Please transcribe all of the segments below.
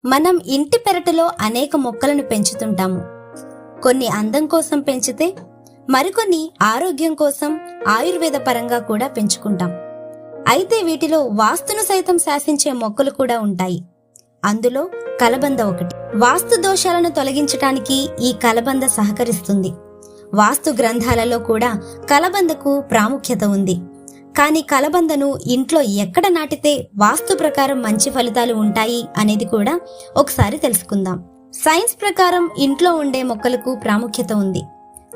మనం ఇంటి పెరటిలో అనేక మొక్కలను పెంచుతుంటాము. కొన్ని అందం కోసం పెంచితే మరికొన్ని ఆరోగ్యం కోసం ఆయుర్వేద పరంగా కూడా పెంచుకుంటాం. అయితే వీటిలో వాస్తును సైతం శాసించే మొక్కలు కూడా ఉంటాయి. అందులో కలబంద ఒకటి. వాస్తు దోషాలను తొలగించటానికి ఈ కలబంద సహకరిస్తుంది. వాస్తు గ్రంథాలలో కూడా కలబందకు ప్రాముఖ్యత ఉంది. కానీ కలబందను ఇంట్లో ఎక్కడ నాటితే వాస్తు ప్రకారం మంచి ఫలితాలు ఉంటాయి అనేది కూడా ఒకసారి తెలుసుకుందాం. సైన్స్ ప్రకారం ఇంట్లో ఉండే మొక్కలకు ప్రాముఖ్యత ఉంది.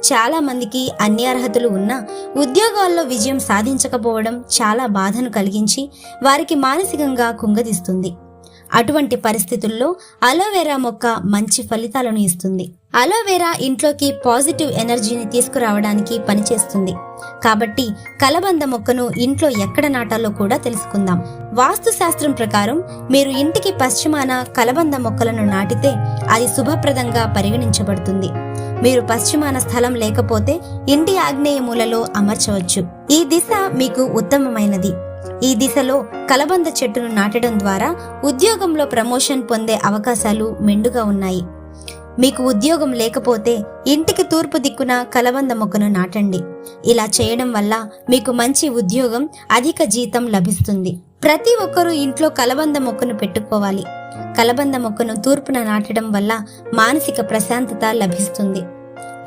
చాలా మందికి అన్ని అర్హతలు ఉన్నా ఉద్యోగాల్లో విజయం సాధించకపోవడం చాలా బాధను కలిగించి వారికి మానసికంగా కుంగదీస్తుంది. అటువంటి పరిస్థితుల్లో అలోవెరా మొక్క మంచి ఫలితాలను ఇస్తుంది. అలోవెరా ఇంట్లోకి పాజిటివ్ ఎనర్జీని తీసుకురావడానికి పనిచేస్తుంది. కాబట్టి కలబంద మొక్కను ఇంట్లో ఎక్కడ నాటాలో కూడా తెలుసుకుందాం. వాస్తు శాస్త్రం ప్రకారం మీరు ఇంటికి పశ్చిమాన కలబంద మొక్కలను నాటితే అది శుభప్రదంగా పరిగణించబడుతుంది. మీరు పశ్చిమాన స్థలం లేకపోతే ఇంటి ఆగ్నేయ మూలలో అమర్చవచ్చు. ఈ దిశ మీకు ఉత్తమమైనది. ఈ దిశలో కలబంద చెట్టును నాటడం ద్వారా ఉద్యోగంలో ప్రమోషన్ పొందే అవకాశాలు మెండుగా ఉన్నాయి. మీకు ఉద్యోగం లేకపోతే ఇంటికి తూర్పు దిక్కున కలబంద మొక్కను నాటండి. ఇలా చేయడం వల్ల మీకు మంచి ఉద్యోగం, అధిక జీతం లభిస్తుంది. ప్రతి ఒక్కరూ ఇంట్లో కలబంద మొక్కను పెట్టుకోవాలి. కలబంద మొక్కను తూర్పున నాటడం వల్ల మానసిక ప్రశాంతత లభిస్తుంది.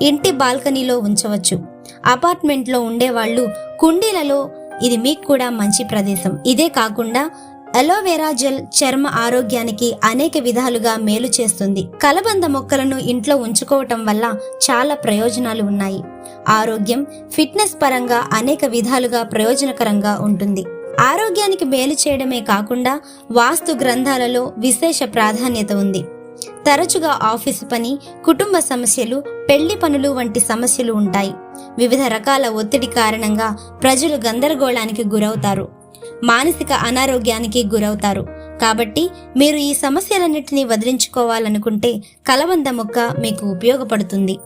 ఇంటి బాల్కనీలో ఉంచవచ్చు. అపార్ట్మెంట్లో ఉండేవాళ్ళు కుండీలలో, ఇది మీకు కూడా మంచి ప్రదేశం. ఇదే కాకుండా అలోవెరా జెల్ చర్మ ఆరోగ్యానికి అనేక విధాలుగా మేలు చేస్తుంది. కలబంద మొక్కలను ఇంట్లో ఉంచుకోవటం వల్ల చాలా ప్రయోజనాలు ఉన్నాయి. ఆరోగ్యం, ఫిట్నెస్ పరంగా అనేక విధాలుగా ప్రయోజనకరంగా ఉంటుంది. ఆరోగ్యానికి మేలు చేయడమే కాకుండా వాస్తు గ్రంథాలలో విశేష ప్రాధాన్యత ఉంది. తరచుగా ఆఫీసు పని, కుటుంబ సమస్యలు, పెళ్లి పనులు వంటి సమస్యలు ఉంటాయి. వివిధ రకాల ఒత్తిడి కారణంగా ప్రజలు గందరగోళానికి గురవుతారు, మానసిక అనారోగ్యానికి గురవుతారు. కాబట్టి మీరు ఈ సమస్యలన్నిటినీ వదిలించుకోవాలనుకుంటే కలబంద మొక్క మీకు ఉపయోగపడుతుంది.